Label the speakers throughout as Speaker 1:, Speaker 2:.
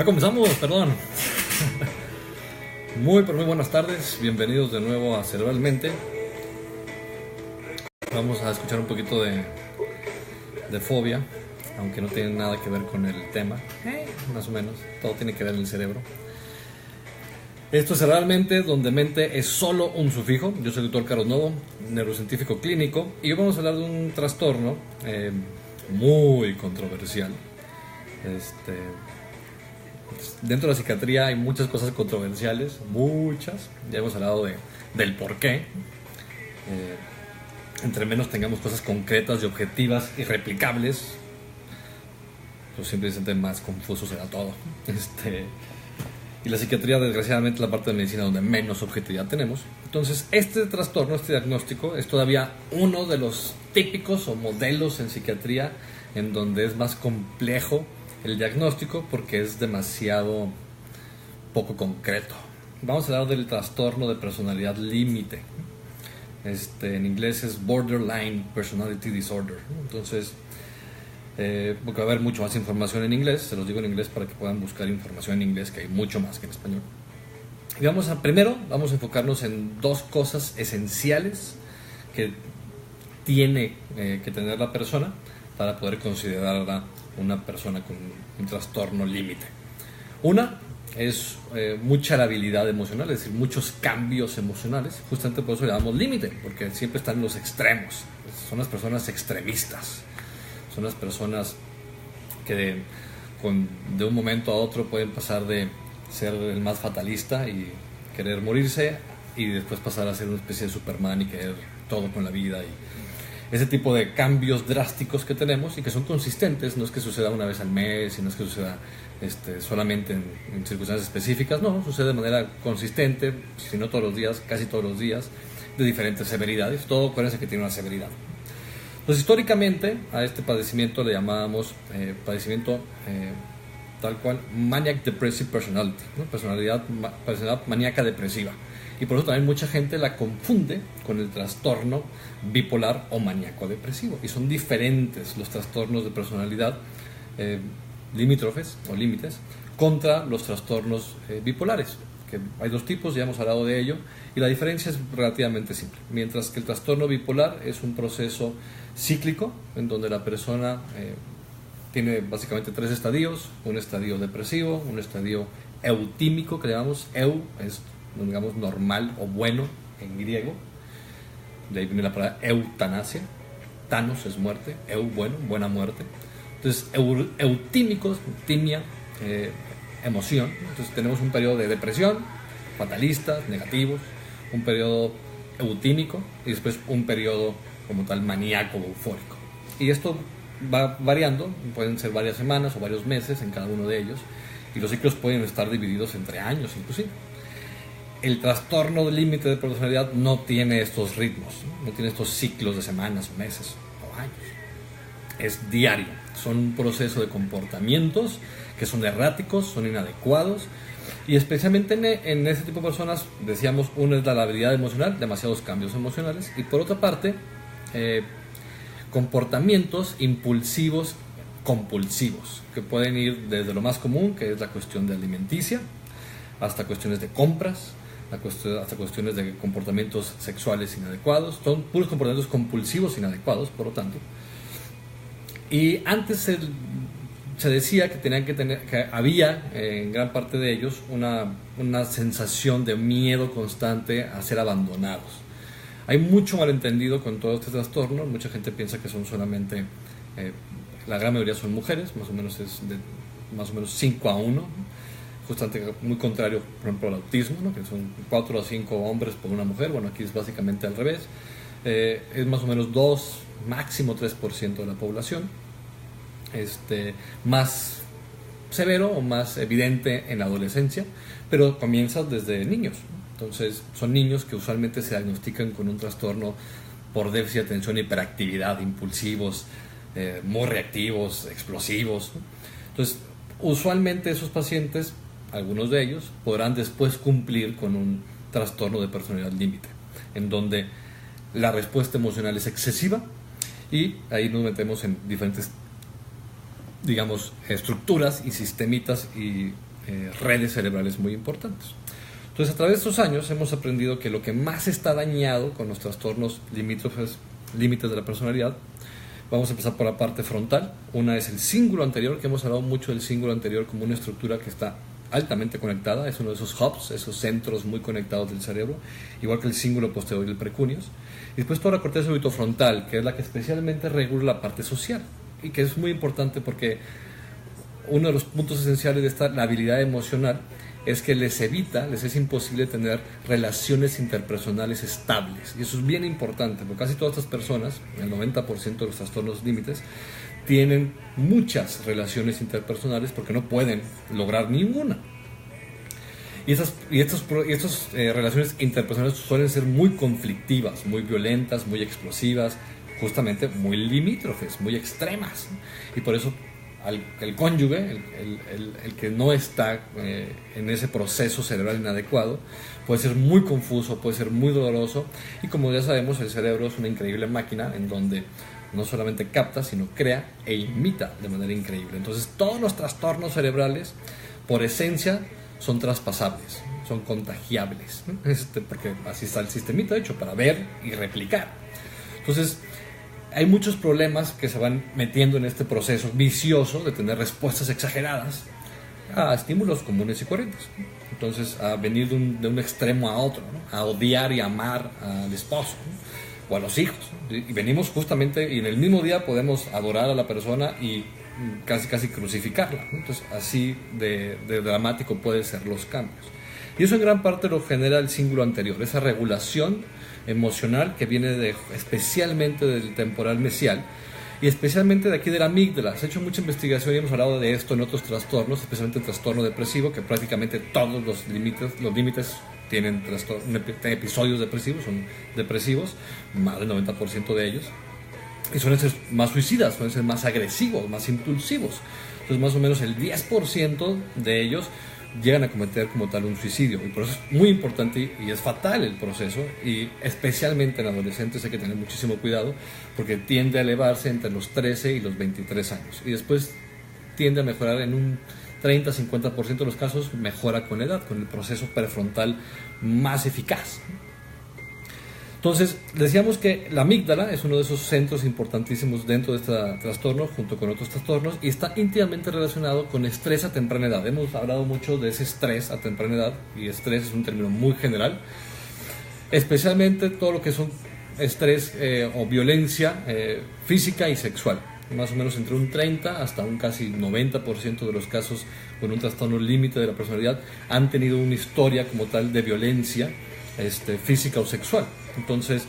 Speaker 1: Ya comenzamos, perdón. Muy buenas tardes, bienvenidos de nuevo a Cerebralmente. Vamos a escuchar un poquito de Fobia, aunque no tiene nada que ver con el tema, más o menos, todo tiene que ver en el cerebro. Esto es Cerebralmente, donde mente es solo un sufijo. Yo soy el doctor Carlos Novo, neurocientífico clínico, y hoy vamos a hablar de un trastorno muy controversial. Dentro de la psiquiatría hay muchas cosas controversiales, muchas. Ya hemos hablado del por qué. Entre menos tengamos cosas concretas y objetivas y replicables, pues simplemente más confuso será todo. Y la psiquiatría, desgraciadamente, es la parte de medicina donde menos objetividad tenemos. Entonces, este trastorno, este diagnóstico, es todavía uno de los típicos o modelos en psiquiatría en donde es más complejo el diagnóstico porque es demasiado poco concreto. Vamos a hablar del trastorno de personalidad límite. En inglés es Borderline Personality Disorder. Entonces, porque va a haber mucho más información en inglés, se los digo en inglés para que puedan buscar información en inglés, que hay mucho más que en español. Y primero vamos a enfocarnos en dos cosas esenciales que tiene que tener la persona para poder considerarla una persona con un trastorno límite. Una es mucha labilidad emocional, es decir, muchos cambios emocionales. Justamente por eso le damos límite, porque siempre están en los extremos. Son las personas extremistas. Son las personas que de un momento a otro pueden pasar de ser el más fatalista y querer morirse, y después pasar a ser una especie de Superman y querer todo con la vida. Y ese tipo de cambios drásticos que tenemos y que son consistentes, no es que suceda una vez al mes y no es que suceda solamente en circunstancias específicas, no, sucede de manera consistente, si no todos los días, casi todos los días, de diferentes severidades. Todo, acuérdense que tiene una severidad. Pues históricamente a este padecimiento le llamábamos padecimiento tal cual Maniac Depressive Personality, ¿no? personalidad maníaca depresiva. Y por eso también mucha gente la confunde con el trastorno bipolar o maníaco depresivo. Y son diferentes los trastornos de personalidad limítrofes o límites contra los trastornos bipolares, que hay dos tipos, ya hemos hablado de ello, y la diferencia es relativamente simple. Mientras que el trastorno bipolar es un proceso cíclico en donde la persona tiene básicamente tres estadios: un estadio depresivo, un estadio eutímico, que llamamos es, digamos, normal o bueno en griego, de ahí viene la palabra eutanasia, thanos es muerte, bueno, buena muerte. Entonces eutímicos, timia, emoción. Entonces tenemos un periodo de depresión, fatalistas, negativos, un periodo eutímico y después un periodo como tal maníaco o eufórico. Y esto va variando, pueden ser varias semanas o varios meses en cada uno de ellos, y los ciclos pueden estar divididos entre años inclusive. El trastorno de límite de personalidad no tiene estos ritmos, no tiene estos ciclos de semanas o meses o años. Es diario, son un proceso de comportamientos que son erráticos, son inadecuados, y especialmente en ese tipo de personas, decíamos, uno es la labilidad emocional, demasiados cambios emocionales, y por otra parte, comportamientos impulsivos compulsivos, que pueden ir desde lo más común, que es la cuestión de alimenticia, hasta cuestiones de compras, hasta cuestiones de comportamientos sexuales inadecuados. Son puros comportamientos compulsivos inadecuados, por lo tanto. Y antes se decía que había en gran parte de ellos una sensación de miedo constante a ser abandonados. Hay mucho malentendido con todo este trastorno. Mucha gente piensa que son solamente, la gran mayoría son mujeres, más o menos es de más o menos 5-1, justamente muy contrario, por ejemplo, al autismo, ¿no? Que son 4 a 5 hombres por una mujer. Bueno, aquí es básicamente al revés. Es más o menos 2, máximo 3% de la población. Más severo o más evidente en la adolescencia, pero comienza desde niños. Entonces son niños que usualmente se diagnostican con un trastorno por déficit de atención e hiperactividad, impulsivos, muy reactivos, explosivos, ¿no? Entonces usualmente esos pacientes, algunos de ellos, podrán después cumplir con un trastorno de personalidad límite, en donde la respuesta emocional es excesiva, y ahí nos metemos en diferentes, digamos, estructuras y sistemitas y redes cerebrales muy importantes. Entonces, a través de estos años hemos aprendido que lo que más está dañado con los trastornos limítrofes, límites de la personalidad, vamos a empezar por la parte frontal. Una es el cíngulo anterior, que hemos hablado mucho del cíngulo anterior como una estructura que está altamente conectada, es uno de esos hubs, esos centros muy conectados del cerebro, igual que el cíngulo posterior y el precuneus. Y después toda la corteza orbitofrontal, que es la que especialmente regula la parte social, y que es muy importante porque uno de los puntos esenciales de esta, la habilidad emocional, es que les es imposible tener relaciones interpersonales estables. Y eso es bien importante, porque casi todas estas personas, el 90% de los trastornos límites, tienen muchas relaciones interpersonales porque no pueden lograr ninguna. Y estas relaciones interpersonales suelen ser muy conflictivas, muy violentas, muy explosivas, justamente muy limítrofes, muy extremas. Y por eso el cónyuge, el que no está en ese proceso cerebral inadecuado, puede ser muy confuso, puede ser muy doloroso. Y como ya sabemos, el cerebro es una increíble máquina en donde no solamente capta, sino crea e imita de manera increíble. Entonces, todos los trastornos cerebrales, por esencia, son traspasables, son contagiables, porque así está el sistemita hecho, para ver y replicar. Entonces, hay muchos problemas que se van metiendo en este proceso vicioso de tener respuestas exageradas a estímulos comunes y corrientes. Entonces, a venir de un extremo a otro, ¿no? A odiar y amar al esposo, ¿no? O a los hijos, ¿no? Y venimos justamente, y en el mismo día podemos adorar a la persona y casi crucificarla, ¿no? Entonces, así de dramático pueden ser los cambios. Y eso en gran parte lo genera el cíngulo anterior, esa regulación emocional que viene especialmente del temporal mesial y especialmente de aquí de la amígdala. Se ha hecho mucha investigación y hemos hablado de esto en otros trastornos, especialmente el trastorno depresivo, que prácticamente todos los límites tienen episodios depresivos, son depresivos, más del 90% de ellos, y suelen ser más suicidas, suelen ser más agresivos, más impulsivos. Entonces, más o menos el 10% de ellos llegan a cometer como tal un suicidio, y por eso es muy importante y es fatal el proceso, y especialmente en adolescentes hay que tener muchísimo cuidado porque tiende a elevarse entre los 13 y los 23 años y después tiende a mejorar en un 30-50% de los casos, mejora con la edad, con el proceso prefrontal más eficaz. Entonces, decíamos que la amígdala es uno de esos centros importantísimos dentro de este trastorno, junto con otros trastornos, y está íntimamente relacionado con estrés a temprana edad. Hemos hablado mucho de ese estrés a temprana edad, y estrés es un término muy general, especialmente todo lo que son estrés o violencia física y sexual. Más o menos entre un 30 hasta un casi 90% de los casos con un trastorno límite de la personalidad han tenido una historia como tal de violencia física o sexual. Entonces,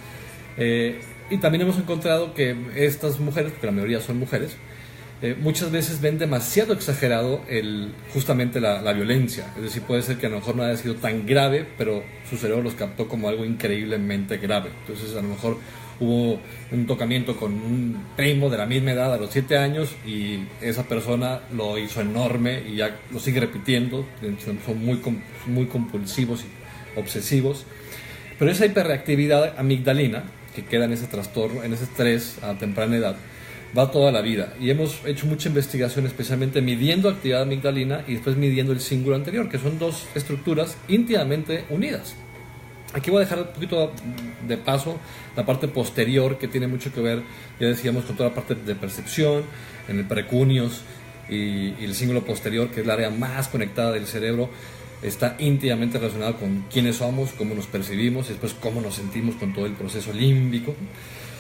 Speaker 1: y también hemos encontrado que estas mujeres, porque la mayoría son mujeres, muchas veces ven demasiado exagerado justamente la violencia. Es decir, puede ser que a lo mejor no haya sido tan grave, pero su cerebro los captó como algo increíblemente grave. Entonces, a lo mejor hubo un tocamiento con un primo de la misma edad a los 7 años y esa persona lo hizo enorme y ya lo sigue repitiendo. Son muy compulsivos y obsesivos. Pero esa hiperreactividad amigdalina que queda en ese trastorno, en ese estrés a temprana edad, va toda la vida. Y hemos hecho mucha investigación, especialmente midiendo actividad amigdalina y después midiendo el cíngulo anterior, que son dos estructuras íntimamente unidas. Aquí voy a dejar un poquito de paso la parte posterior, que tiene mucho que ver, ya decíamos, con toda la parte de percepción, en el precuneus y el cíngulo posterior, que es el área más conectada del cerebro. Está íntimamente relacionado con quiénes somos, cómo nos percibimos y después cómo nos sentimos con todo el proceso límbico.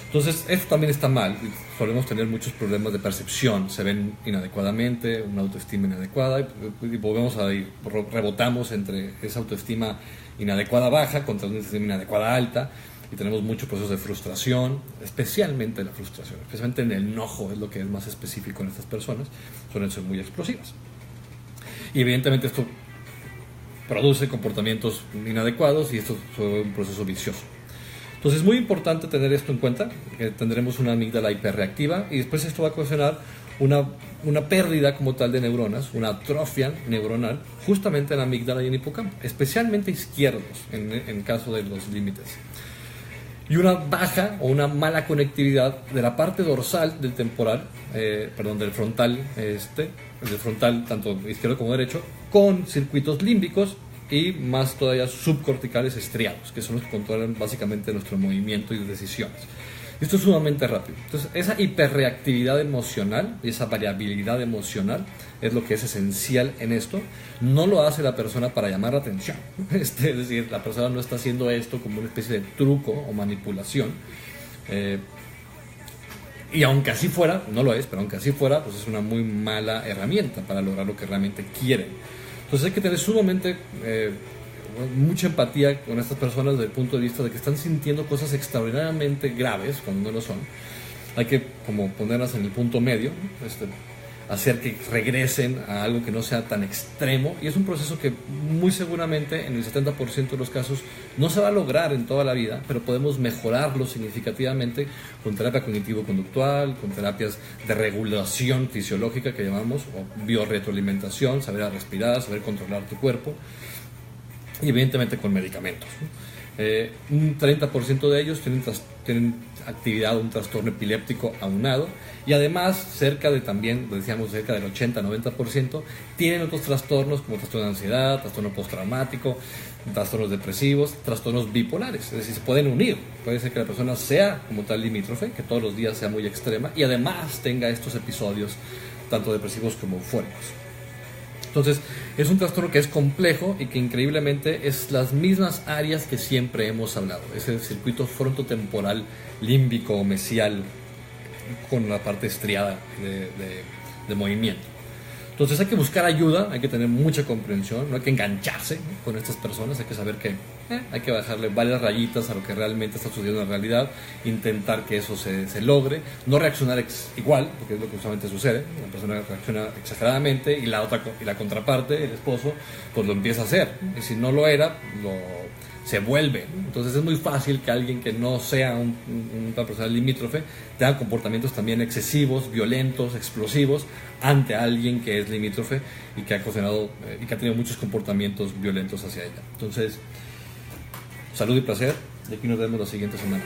Speaker 1: Entonces, esto también está mal. Solemos tener muchos problemas de percepción. Se ven inadecuadamente, una autoestima inadecuada, y volvemos a ir, rebotamos entre esa autoestima inadecuada baja contra una autoestima inadecuada alta, y tenemos muchos procesos de frustración, especialmente la frustración, especialmente en el enojo, es lo que es más específico en estas personas, suelen ser muy explosivas. Y evidentemente esto produce comportamientos inadecuados y esto es un proceso vicioso. Entonces es muy importante tener esto en cuenta, que tendremos una amígdala hiperreactiva y después esto va a ocasionar una pérdida como tal de neuronas, una atrofia neuronal, justamente en la amígdala y en el hipocampo, especialmente izquierdos en caso de los límites. Y una baja o una mala conectividad de la parte dorsal del temporal, del frontal, del frontal tanto izquierdo como derecho, con circuitos límbicos y más todavía subcorticales estriados, que son los que controlan básicamente nuestro movimiento y decisiones. Esto es sumamente rápido. Entonces, esa hiperreactividad emocional y esa variabilidad emocional es lo que es esencial en esto. No lo hace la persona para llamar la atención. Es decir, la persona no está haciendo esto como una especie de truco o manipulación. Y aunque así fuera, no lo es, pero aunque así fuera, pues es una muy mala herramienta para lograr lo que realmente quieren. Entonces hay que tener sumamente mucha empatía con estas personas desde el punto de vista de que están sintiendo cosas extraordinariamente graves cuando no lo son. Hay que como ponerlas en el punto medio, hacer que regresen a algo que no sea tan extremo, y es un proceso que muy seguramente en el 70% de los casos no se va a lograr en toda la vida, pero podemos mejorarlo significativamente con terapia cognitivo-conductual, con terapias de regulación fisiológica que llamamos, o biorretroalimentación, saber respirar, saber controlar tu cuerpo, y evidentemente con medicamentos. Un 30% de ellos tienen actividad o un trastorno epiléptico aunado, y además cerca del 80-90% tienen otros trastornos como trastorno de ansiedad, trastorno postraumático, trastornos depresivos, trastornos bipolares. Es decir, se pueden unir. Puede ser que la persona sea como tal limítrofe, que todos los días sea muy extrema y además tenga estos episodios tanto depresivos como eufóricos. Entonces, es un trastorno que es complejo y que increíblemente es las mismas áreas que siempre hemos hablado. Es el circuito frontotemporal, límbico o mesial, con la parte estriada de movimiento. Entonces hay que buscar ayuda, hay que tener mucha comprensión, no hay que engancharse, ¿no?, con estas personas, hay que saber que hay que bajarle varias rayitas a lo que realmente está sucediendo en la realidad, intentar que eso se logre, no reaccionar igual, porque es lo que usualmente sucede, la persona reacciona exageradamente y la contraparte, el esposo, pues lo empieza a hacer, y si no lo era, se vuelve. Entonces es muy fácil que alguien que no sea una persona limítrofe tenga comportamientos también excesivos, violentos, explosivos ante alguien que es limítrofe y que ha ocasionado y que ha tenido muchos comportamientos violentos hacia ella. Entonces, salud y placer, y aquí nos vemos la siguiente semana.